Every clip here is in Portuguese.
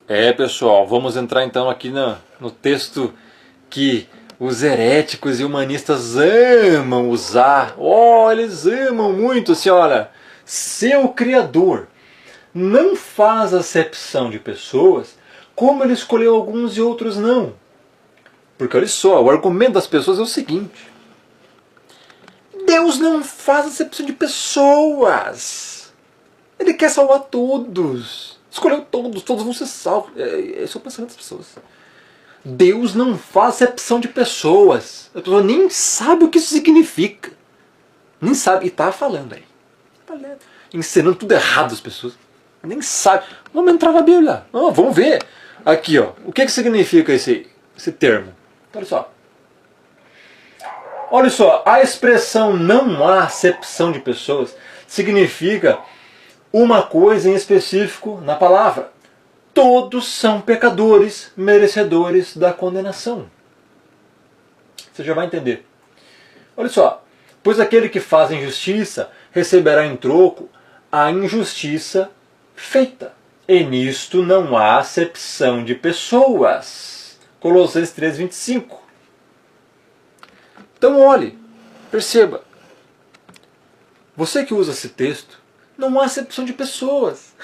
Pessoal, vamos entrar então aqui no texto que os heréticos e humanistas amam usar. Eles amam muito, assim, olha, seu Criador não faz acepção de pessoas, como ele escolheu alguns e outros não. Porque olha só, o argumento das pessoas é o seguinte: Deus não faz acepção de pessoas. Ele quer salvar todos. Escolheu todos, todos vão ser salvos. Esse é o pensamento das pessoas. Deus não faz acepção de pessoas. A pessoa nem sabe o que isso significa. Nem sabe. E está falando aí. Ensinando tudo errado às pessoas. Nem sabe. Vamos entrar na Bíblia. Vamos ver. Aqui, ó. O que significa esse termo? Olha só. Olha só. A expressão não há acepção de pessoas significa uma coisa em específico na palavra. Todos são pecadores, merecedores da condenação. Você já vai entender. Olha só. Pois aquele que faz injustiça receberá em troco a injustiça feita. E nisto não há acepção de pessoas. Colossenses 3:25. Então olhe, perceba. Você que usa esse texto, não há acepção de pessoas.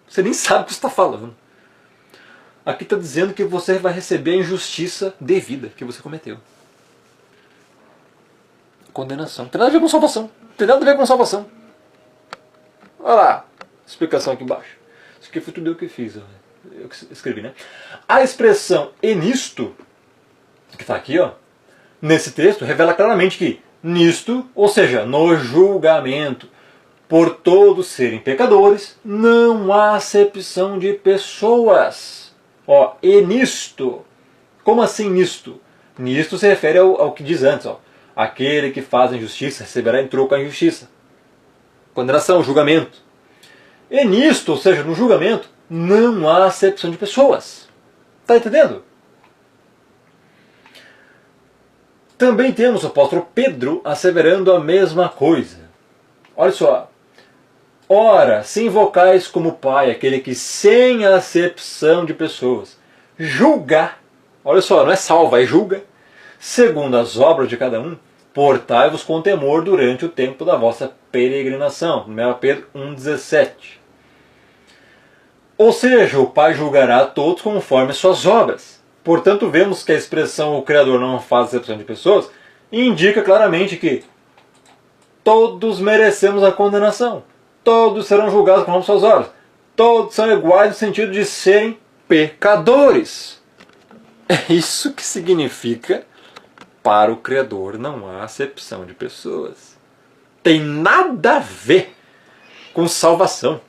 Você nem sabe o que você está falando. Aqui está dizendo que você vai receber a injustiça devida que você cometeu. Condenação. Não tem nada a ver com salvação. Não tem nada a ver com salvação. Olha lá. Explicação aqui embaixo. Isso aqui foi tudo eu que fiz. Eu que escrevi, né? A expressão "e nisto", que está aqui, ó, nesse texto, revela claramente que nisto, ou seja, no julgamento, por todos serem pecadores, não há acepção de pessoas. E nisto. Como assim nisto? Nisto se refere ao que diz antes. Aquele que faz a injustiça receberá em troco a injustiça. Condenação, julgamento. E nisto, ou seja, no julgamento, não há acepção de pessoas. Está entendendo? Também temos o apóstolo Pedro asseverando a mesma coisa. Olha só. Ora, se invocais como Pai aquele que sem acepção de pessoas julga, olha só, não é salva, é julga, segundo as obras de cada um, portai-vos com temor durante o tempo da vossa peregrinação. 1 Pedro 1,17. Ou seja, o Pai julgará a todos conforme suas obras. Portanto, vemos que a expressão "o Criador não faz acepção de pessoas" indica claramente que todos merecemos a condenação. Todos serão julgados conforme suas obras. Todos são iguais no sentido de serem pecadores. É isso que significa: para o Criador não há acepção de pessoas. Tem nada a ver com salvação.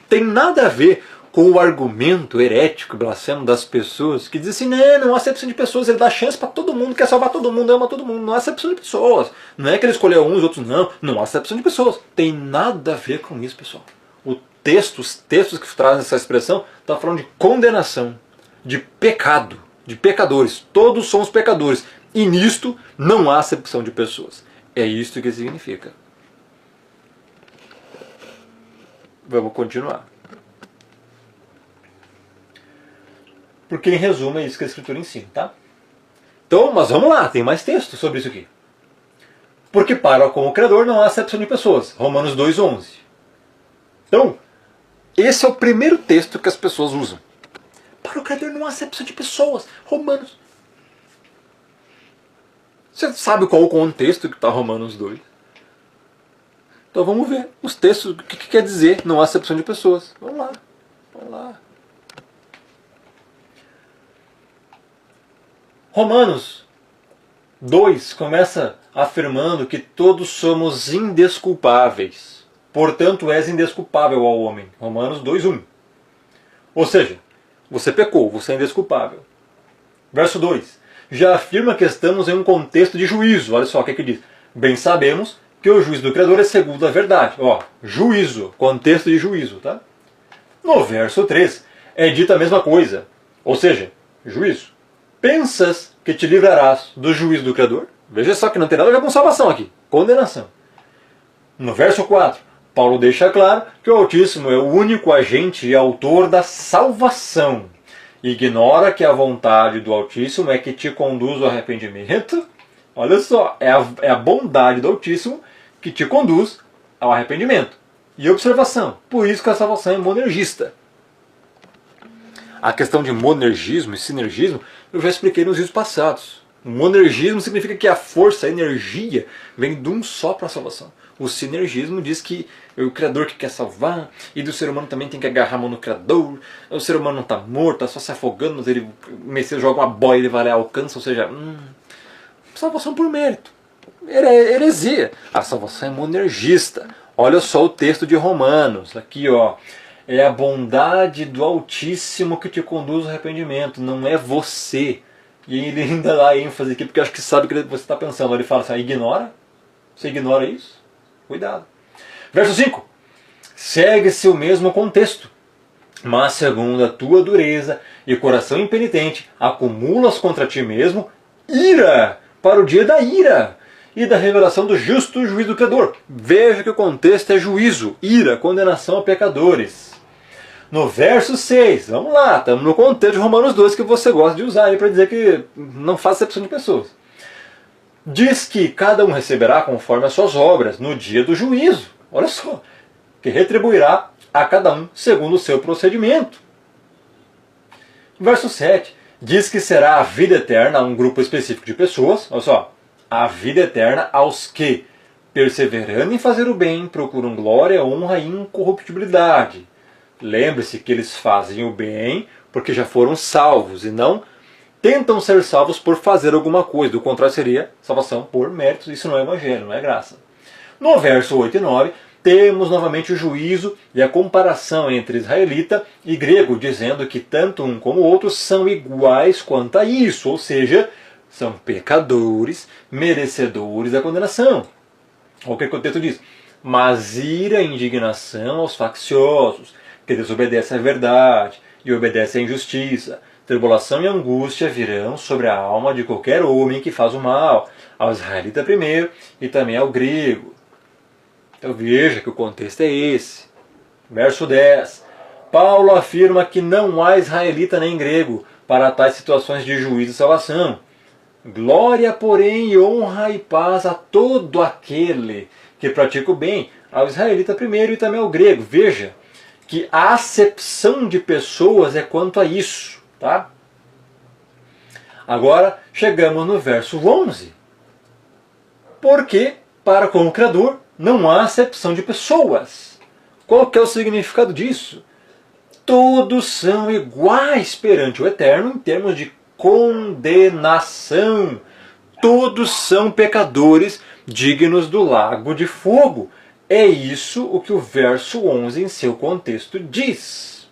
Tem nada a ver com o argumento herético e blasfemo das pessoas que dizem assim: não há acepção de pessoas, ele dá chance para todo mundo, quer salvar todo mundo, ama todo mundo, não há acepção de pessoas. Não é que ele escolheu uns e outros não há acepção de pessoas. Tem nada a ver com isso, pessoal. Os textos que trazem essa expressão estão falando de condenação, de pecado, de pecadores. Todos somos pecadores. E nisto não há acepção de pessoas. É isto que significa. Vamos continuar. Porque em resumo é isso que a Escritura ensina, tá? Então, mas vamos lá, tem mais texto sobre isso aqui. Porque para com o Criador não há acepção de pessoas. Romanos 2,11. Então, esse é o primeiro texto que as pessoas usam. Para o Criador não há acepção de pessoas. Romanos. Você sabe qual o contexto que está Romanos 2? Então vamos ver os textos, o que quer dizer não há acepção de pessoas. Vamos lá. Vamos lá. Romanos 2 começa afirmando que todos somos indesculpáveis. Portanto, és indesculpável ao homem. Romanos 2:1. Ou seja, você pecou, você é indesculpável. Verso 2. Já afirma que estamos em um contexto de juízo. Olha só o que diz. Bem sabemos que o juízo do Criador é segundo a verdade. Juízo, contexto de juízo, tá? No verso 3 é dita a mesma coisa. Ou seja, juízo. Pensas que te livrarás do juízo do Criador? Veja só que não tem nada a ver com salvação aqui. Condenação. No verso 4. Paulo deixa claro que o Altíssimo é o único agente e autor da salvação. Ignora que a vontade do Altíssimo é que te conduz ao arrependimento. Olha só, é a bondade do Altíssimo que te conduz ao arrependimento. E observação, por isso que a salvação é monergista. A questão de monergismo e sinergismo eu já expliquei nos vídeos passados. O monergismo significa que a força, a energia, vem de um só para a salvação. O sinergismo diz que é o Criador que quer salvar, e do ser humano também tem que agarrar a mão no Criador. O ser humano não está morto, está só se afogando, mas ele, Messias joga uma boia e ele vai lá e alcança, ou seja, salvação por mérito. Heresia. A salvação é monergista. Olha só o texto de Romanos, aqui ó. É a bondade do Altíssimo que te conduz ao arrependimento, não é você. E ele ainda dá ênfase aqui, porque acho que sabe o que você está pensando. Ele fala assim, ignora? Você ignora isso? Cuidado. Verso 5. Segue-se o mesmo contexto. Mas segundo a tua dureza e coração impenitente, acumulas contra ti mesmo ira para o dia da ira e da revelação do justo juízo do Criador. Veja que o contexto é juízo, ira, condenação a pecadores. No verso 6, vamos lá, estamos no contexto de Romanos 2 que você gosta de usar aí para dizer que não faz acepção de pessoas. Diz que cada um receberá conforme as suas obras no dia do juízo. Olha só, que retribuirá a cada um segundo o seu procedimento. Verso 7, diz que será a vida eterna a um grupo específico de pessoas. Olha só, a vida eterna aos que, perseverando em fazer o bem, procuram glória, honra e incorruptibilidade. Lembre-se que eles fazem o bem porque já foram salvos e não tentam ser salvos por fazer alguma coisa. Do contrário seria salvação por méritos. Isso não é evangelho, não é graça. No verso 8 e 9, temos novamente o juízo e a comparação entre israelita e grego, dizendo que tanto um como o outro são iguais quanto a isso, ou seja, são pecadores, merecedores da condenação. Olha o que o texto diz. Mas ira e indignação aos facciosos, que desobedecem à verdade e obedecem à injustiça. Tribulação e angústia virão sobre a alma de qualquer homem que faz o mal, ao israelita primeiro e também ao grego. Então veja que o contexto é esse. Verso 10. Paulo afirma que não há israelita nem grego para tais situações de juízo e salvação. Glória, porém, honra e paz a todo aquele que pratica o bem, ao israelita primeiro e também ao grego. Veja que a acepção de pessoas é quanto a isso. Tá? Agora chegamos no verso 11. Porque, para com o Criador, não há acepção de pessoas. Qual que é o significado disso? Todos são iguais perante o Eterno em termos de condenação. Todos são pecadores dignos do lago de fogo. É isso o que o verso 11 em seu contexto diz.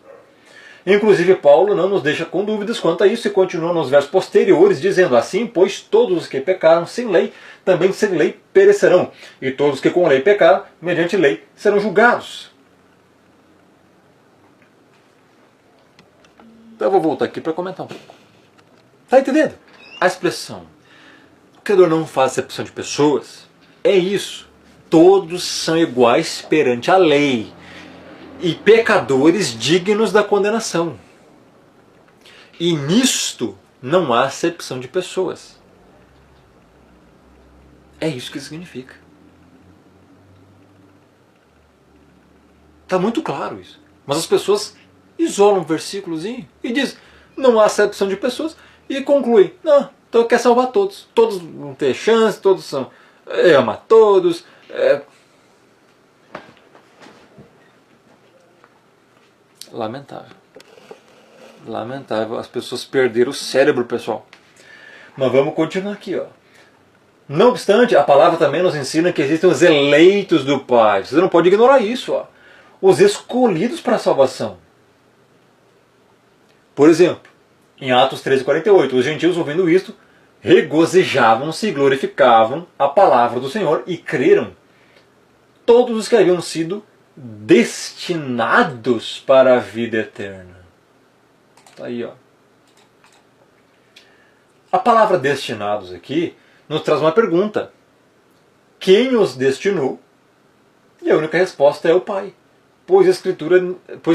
Inclusive Paulo não nos deixa com dúvidas quanto a isso e continua nos versos posteriores dizendo assim, pois todos os que pecaram sem lei, também sem lei perecerão, e todos os que com lei pecaram, mediante lei, serão julgados. Então eu vou voltar aqui para comentar um pouco. Está entendendo? A expressão, o Criador não faz acepção de pessoas, é isso. Todos são iguais perante a lei e pecadores dignos da condenação. E nisto não há acepção de pessoas. É isso que significa. Está muito claro isso. Mas as pessoas isolam um versículozinho e dizem, não há acepção de pessoas, e concluem, não, então quer salvar todos. Todos vão ter chance, todos são... ama todos... Lamentável. Lamentável. As pessoas perderam o cérebro, pessoal. Mas vamos continuar aqui, ó. Não obstante, a palavra também nos ensina que existem os eleitos do Pai. Você não pode ignorar isso, ó. Os escolhidos para a salvação. Por exemplo, em Atos 13:48, os gentios ouvindo isto, regozijavam-se e glorificavam a palavra do Senhor e creram. Todos os que haviam sido destinados para a vida eterna. Está aí, ó. A palavra destinados aqui nos traz uma pergunta. Quem os destinou E a única resposta é o Pai. Pois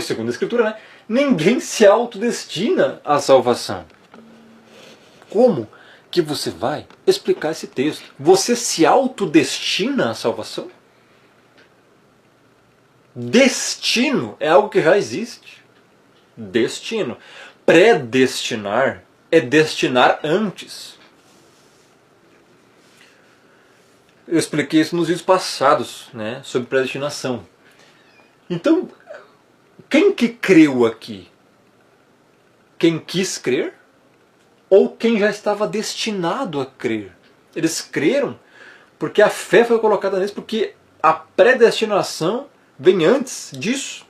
segundo a Escritura, né, ninguém se autodestina à salvação. Como que você vai explicar esse texto? Você se autodestina à salvação? Destino é algo que já existe. Destino. Predestinar é destinar antes. Eu expliquei isso nos vídeos passados, né, sobre predestinação. Então, quem que creu aqui? Quem quis crer? Ou quem já estava destinado a crer? Eles creram porque a fé foi colocada neles, porque a predestinação vem antes disso.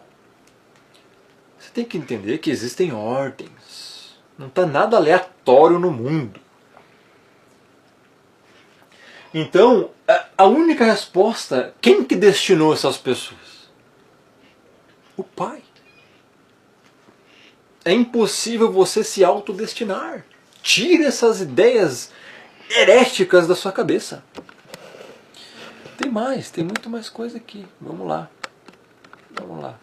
Você tem que entender que existem ordens. Não está nada aleatório no mundo. Então, a única resposta, quem que destinou essas pessoas? O Pai. É impossível você se autodestinar. Tire essas ideias heréticas da sua cabeça. Tem mais, tem muito mais coisa aqui. Vamos lá. Vamos lá.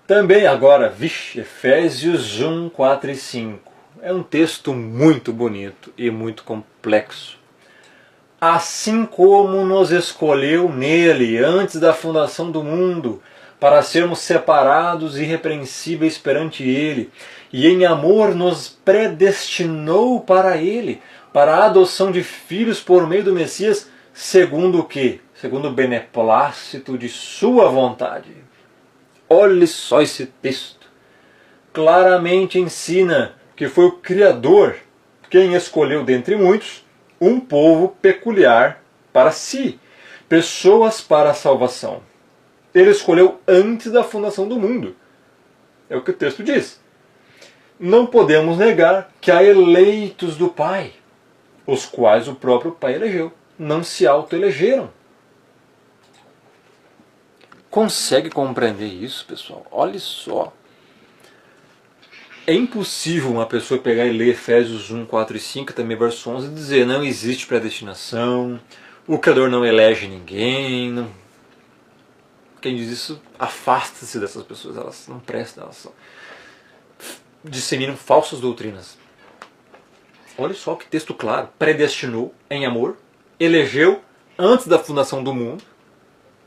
Também agora, Efésios 1, 4 e 5. É um texto muito bonito e muito complexo. Assim como nos escolheu nele antes da fundação do mundo, para sermos separados e irrepreensíveis perante ele, e em amor nos predestinou para ele, para a adoção de filhos por meio do Messias, segundo o quê? Segundo o beneplácito de sua vontade. Olhe só esse texto. Claramente ensina que foi o Criador quem escolheu dentre muitos um povo peculiar para si, pessoas para a salvação. Ele escolheu antes da fundação do mundo. É o que o texto diz. Não podemos negar que há eleitos do Pai, os quais o próprio Pai elegeu. Não se autoelegeram. Consegue compreender isso, pessoal? Olha só. É impossível uma pessoa pegar e ler Efésios 1, 4 e 5, também verso 11, e dizer não existe predestinação, o Criador não elege ninguém. Não. Quem diz isso, afasta-se dessas pessoas, elas não prestam, elas disseminam falsas doutrinas. Olha só que texto claro. Predestinou em amor, elegeu antes da fundação do mundo,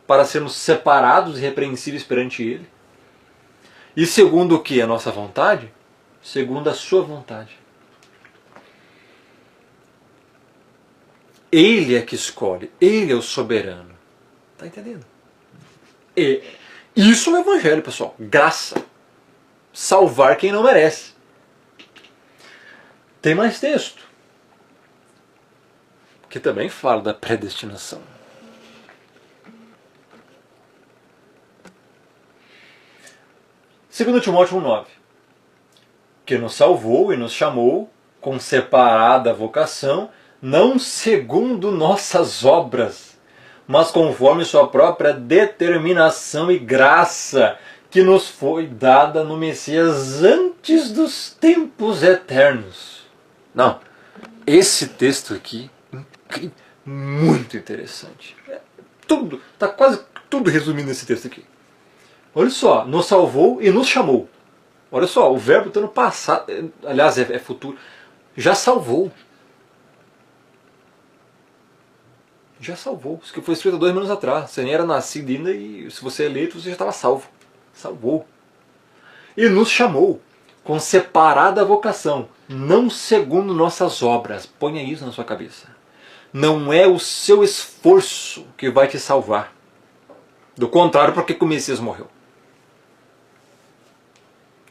para sermos separados e irrepreensíveis perante Ele. E segundo o que? A nossa vontade? Segundo a sua vontade. Ele é que escolhe. Ele é o soberano. Está entendendo? E isso é o Evangelho, pessoal. Graça. Salvar quem não merece. Tem mais texto, que também fala da predestinação. Segundo Timóteo 1,9, que nos salvou e nos chamou com separada vocação, não segundo nossas obras, mas conforme sua própria determinação e graça, que nos foi dada no Messias antes dos tempos eternos. Não, esse texto aqui, muito interessante. Está quase tudo resumindo nesse texto aqui. Olha só, nos salvou e nos chamou. Olha só, o verbo está no passado, aliás, é futuro. Já salvou. Já salvou. Isso que foi escrito há 2 anos atrás. Você nem era nascido ainda e se você é eleito, você já estava salvo. Salvou. E nos chamou com separada vocação, não segundo nossas obras. Ponha isso na sua cabeça. Não é o seu esforço que vai te salvar. Do contrário, por que o Messias morreu?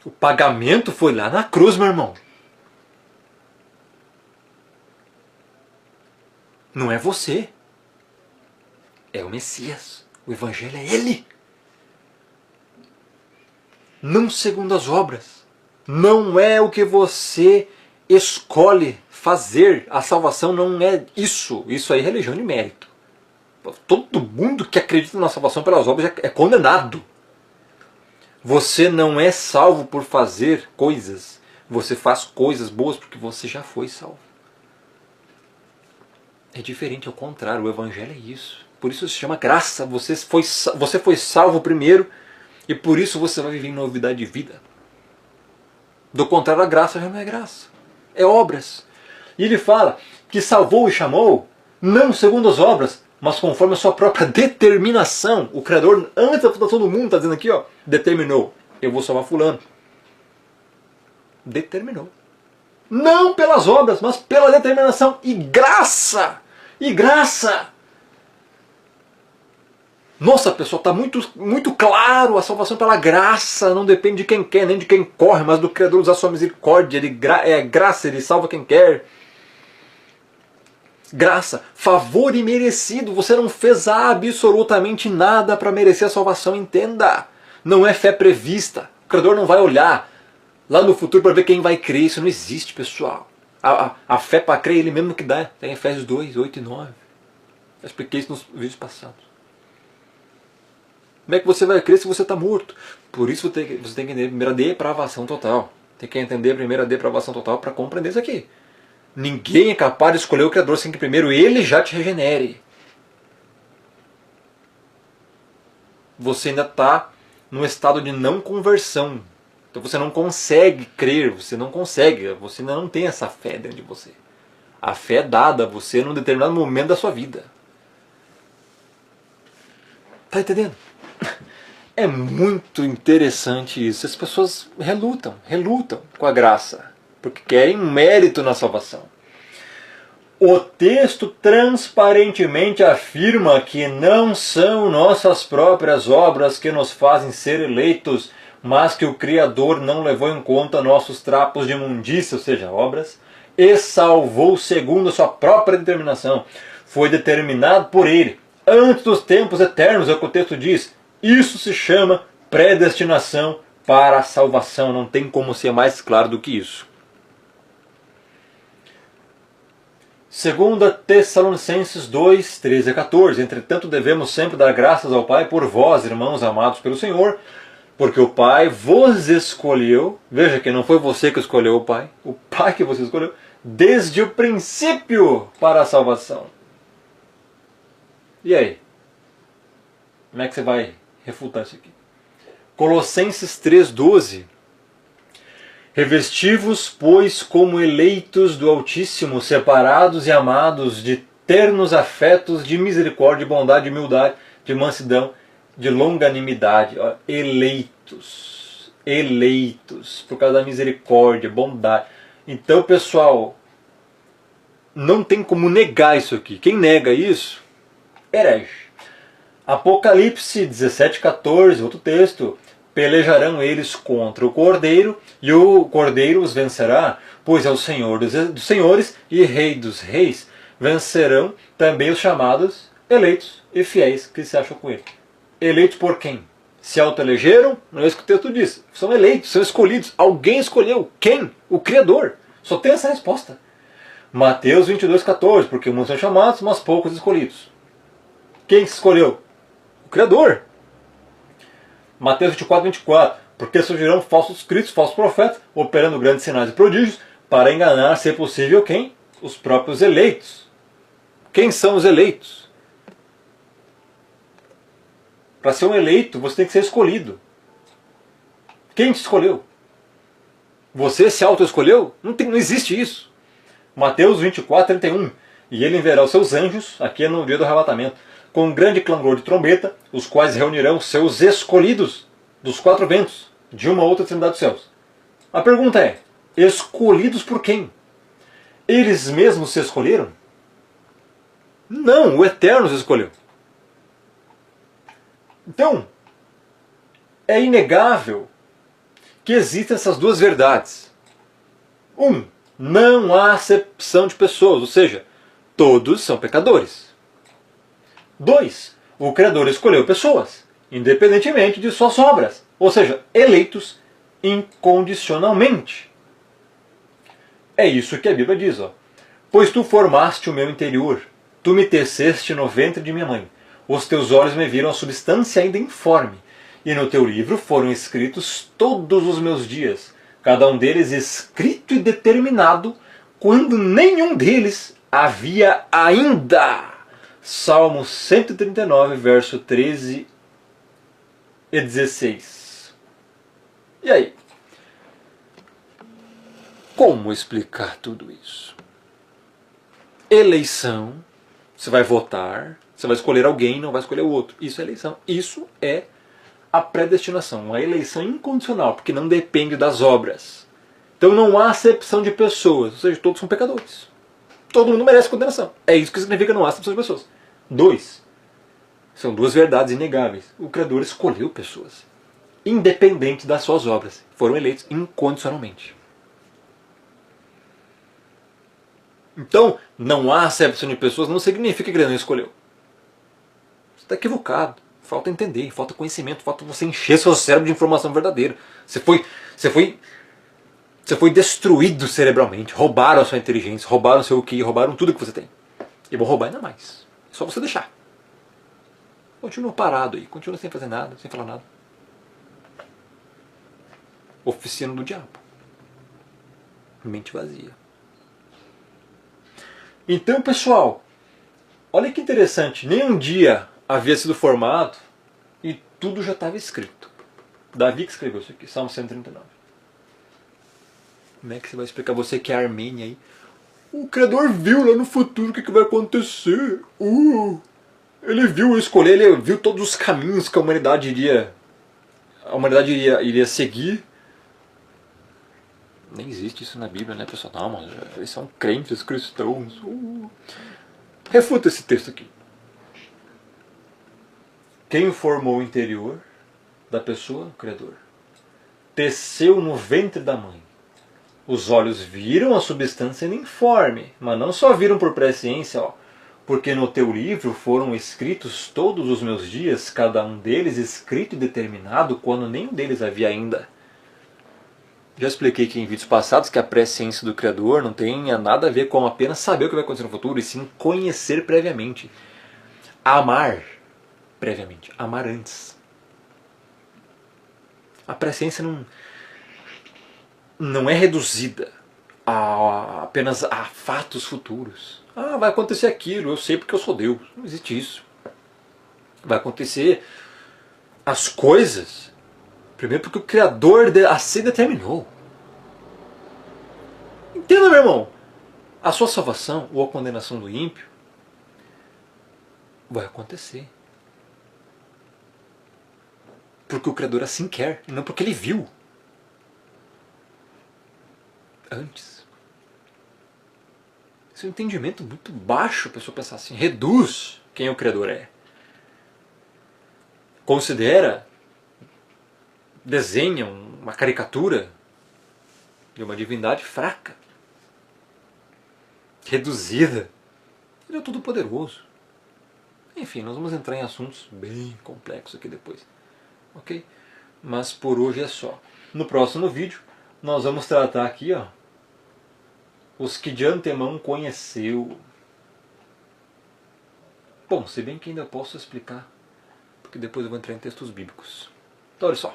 O pagamento foi lá na cruz, meu irmão. Não é você. É o Messias. O Evangelho é Ele. Não segundo as obras. Não é o que você escolhe fazer. A salvação não é isso. Isso aí é religião de mérito. Todo mundo que acredita na salvação pelas obras é condenado. Você não é salvo por fazer coisas. Você faz coisas boas porque você já foi salvo. É diferente, ao contrário. O Evangelho é isso. por isso se chama graça. Você foi salvo primeiro e por isso você vai viver em novidade de vida. Do contrário, a graça já não é graça, é obras. E ele fala que salvou e chamou, não segundo as obras, mas conforme a sua própria determinação. O Criador, antes da fundação do mundo, está dizendo aqui, ó, determinou, eu vou salvar fulano. Determinou. Não pelas obras, mas pela determinação. E graça! E graça! Nossa, pessoal, está muito claro, a salvação pela graça, não depende de quem quer, nem de quem corre, mas do Criador usar sua misericórdia. Ele é graça, ele salva quem quer. Graça, favor imerecido. Você não fez absolutamente nada para merecer a salvação, entenda. Não é fé prevista. O Criador não vai olhar lá no futuro para ver quem vai crer. Isso não existe, pessoal. A fé para crer é Ele mesmo que dá. Tem Efésios 2, 8 e 9. Eu expliquei isso nos vídeos passados. Como é que você vai crer se você está morto? Por isso você tem que entender a primeira depravação total. Tem que entender a primeira depravação total para compreender isso aqui. Ninguém é capaz de escolher o Criador sem que primeiro Ele já te regenere. Você ainda está num estado de não conversão. Então você não consegue crer, você ainda não tem essa fé dentro de você. A fé é dada a você num determinado momento da sua vida. Tá entendendo? É muito interessante isso. As pessoas relutam com a graça, porque querem um mérito na salvação. O texto transparentemente afirma que não são nossas próprias obras que nos fazem ser eleitos, mas que o Criador não levou em conta nossos trapos de imundícia, ou seja, obras, e salvou segundo a sua própria determinação. Foi determinado por Ele, antes dos tempos eternos, é o que o texto diz. Isso se chama predestinação para a salvação. Não tem como ser mais claro do que isso. 2 Tessalonicenses 2, 13 a 14. Entretanto, devemos sempre dar graças ao Pai por vós, irmãos amados pelo Senhor, porque o Pai vos escolheu. Veja que não foi você que escolheu o Pai que você escolheu, desde o princípio para a salvação. E aí? Como é que você vai refutar isso aqui? Colossenses 3,12. Revesti-vos, pois, como eleitos do Altíssimo, separados e amados de ternos afetos de misericórdia, de bondade, de humildade, de mansidão, de longanimidade. Eleitos. Eleitos. Por causa da misericórdia, bondade. Então, pessoal, não tem como negar isso aqui. Quem nega isso, herege. Apocalipse 17,14, outro texto. Pelejarão eles contra o Cordeiro, e o Cordeiro os vencerá, pois é o Senhor dos senhores e Rei dos reis. Vencerão também os chamados eleitos e fiéis que se acham com ele. Eleitos por quem? Se autoelegeram? Não é isso que o texto diz. São eleitos, são escolhidos. Alguém escolheu. Quem? O Criador. Só tem essa resposta. Mateus 22,14, porque muitos são chamados, mas poucos escolhidos. Quem se escolheu? O Criador. Mateus 24, porque surgirão falsos cristos, falsos profetas, operando grandes sinais e prodígios, para enganar, se possível, quem? Os próprios eleitos. Quem são os eleitos? Para ser um eleito, você tem que ser escolhido. Quem te escolheu? Você se auto-escolheu? Não existe isso. Mateus 24:31. E ele enviará os seus anjos, aqui é no dia do arrebatamento, com um grande clangor de trombeta, os quais reunirão seus escolhidos dos quatro ventos, de uma outra extremidade dos céus. A pergunta é, escolhidos por quem? Eles mesmos se escolheram? Não, o Eterno se escolheu. Então, é inegável que existem essas duas verdades. Não há acepção de pessoas, ou seja, todos são pecadores. 2. O Criador escolheu pessoas, independentemente de suas obras, ou seja, eleitos incondicionalmente. É isso que a Bíblia diz, ó. Pois tu formaste o meu interior, tu me teceste no ventre de minha mãe. Os teus olhos me viram a substância ainda informe, e no teu livro foram escritos todos os meus dias, cada um deles escrito e determinado, quando nenhum deles havia ainda Salmo 139, verso 13 e 16. E aí? Como explicar tudo isso? Eleição, você vai votar, você vai escolher alguém, não vai escolher o outro. Isso é eleição. Isso é a predestinação, uma eleição incondicional, porque não depende das obras. Então não há acepção de pessoas, ou seja, todos são pecadores. Todo mundo merece condenação. É isso que significa não há acepção de pessoas. 2. São duas verdades inegáveis. O Criador escolheu pessoas, independente das suas obras. Foram eleitos incondicionalmente. Então, não há acepção de pessoas não significa que ele não escolheu. Você está equivocado. Falta entender, falta conhecimento, falta você encher seu cérebro de informação verdadeira. Você foi destruído cerebralmente. Roubaram a sua inteligência, roubaram o seu QI, roubaram tudo que você tem. E vão roubar ainda mais. É só você deixar. Continua parado aí, continua sem fazer nada, sem falar nada. Oficina do diabo. Mente vazia. Então, pessoal, olha que interessante. Nem um dia havia sido formado e tudo já estava escrito. Davi que escreveu isso aqui, Salmo 139. Como é que você vai explicar, você que é Armênia aí? O Criador viu lá no futuro o que vai acontecer. Ele viu escolher, ele viu todos os caminhos que a humanidade iria seguir. Nem existe isso na Bíblia, né, pessoal? Não, mas eles são crentes cristãos. Refuta esse texto aqui. Quem formou o interior da pessoa? O Criador. Teceu no ventre da mãe. Os olhos viram a substância informe, mas não só viram por presciência, porque no teu livro foram escritos todos os meus dias, cada um deles escrito e determinado, quando nenhum deles havia ainda. Já expliquei aqui em vídeos passados que a presciência do Criador não tem nada a ver com apenas saber o que vai acontecer no futuro, e sim conhecer previamente. Amar previamente. Amar antes. A presciência não é reduzida apenas a fatos futuros. Vai acontecer aquilo, eu sei porque eu sou Deus. Não existe isso. Vai acontecer as coisas, primeiro porque o Criador assim determinou. Entenda, meu irmão. A sua salvação ou a condenação do ímpio vai acontecer. Porque o Criador assim quer, e não porque ele viu antes. Esse é um entendimento muito baixo, a pessoa pensar assim, reduz quem o Criador é. Considera, desenha uma caricatura de uma divindade fraca, reduzida. Ele é o Todo-Poderoso. Enfim, nós vamos entrar em assuntos bem complexos aqui depois. Ok? Mas por hoje é só. No próximo vídeo, nós vamos tratar aqui, os que de antemão conheceu. Bom, se bem que ainda posso explicar, porque depois eu vou entrar em textos bíblicos. Então, olha só.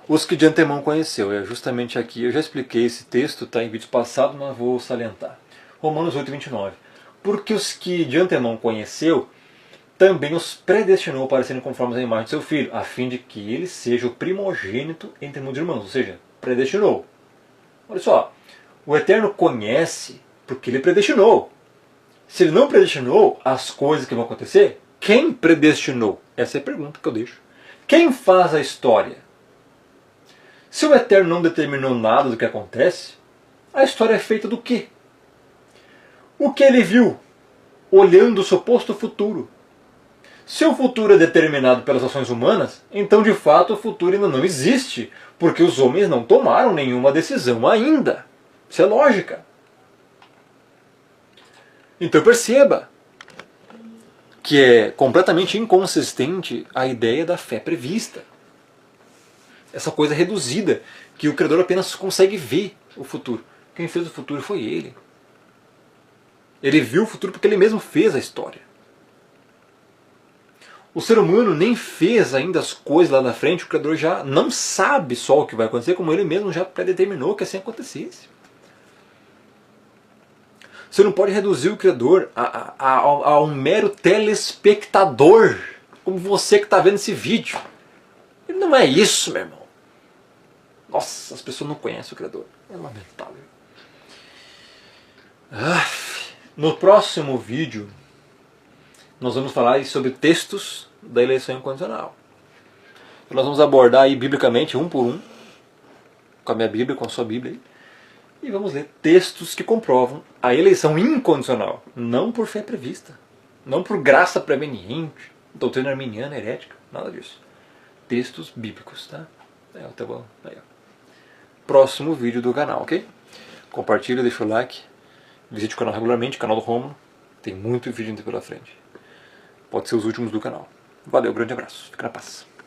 Os que de antemão conheceu, é justamente aqui, eu já expliquei esse texto, está em vídeos passados, mas vou salientar. Romanos 8:29. Porque os que de antemão conheceu, também os predestinou para serem conformes à imagem de seu Filho, a fim de que ele seja o primogênito entre muitos irmãos, ou seja, predestinou. Olha só, o Eterno conhece porque ele predestinou. Se ele não predestinou as coisas que vão acontecer, quem predestinou? Essa é a pergunta que eu deixo. Quem faz a história? Se o Eterno não determinou nada do que acontece, a história é feita do quê? O que ele viu, olhando o suposto futuro. Se o futuro é determinado pelas ações humanas, então de fato o futuro ainda não existe, porque os homens não tomaram nenhuma decisão ainda. Isso é lógica. Então perceba que é completamente inconsistente a ideia da fé prevista. Essa coisa reduzida, que o Criador apenas consegue ver o futuro. Quem fez o futuro foi ele. Ele viu o futuro porque ele mesmo fez a história. O ser humano nem fez ainda as coisas lá na frente, o Criador já não sabe só o que vai acontecer, como ele mesmo já predeterminou que assim acontecesse. Você não pode reduzir o Criador a um mero telespectador, como você que está vendo esse vídeo. Ele não é isso, meu irmão. Nossa, as pessoas não conhecem o Criador. É lamentável. No próximo vídeo, nós vamos falar sobre textos da eleição incondicional. Nós vamos abordar aí biblicamente, um por um, com a minha Bíblia, com a sua Bíblia aí, e vamos ler textos que comprovam a eleição incondicional, não por fé prevista, não por graça preveniente, doutrina arminiana, herética, nada disso. Textos bíblicos, tá? Tá bom. Aí, ó. Próximo vídeo do canal, ok? Compartilha, deixa o like, visite o canal regularmente, o canal do Rômulo, tem muito vídeo ainda pela frente. Pode ser os últimos do canal. Valeu, grande abraço, fica na paz.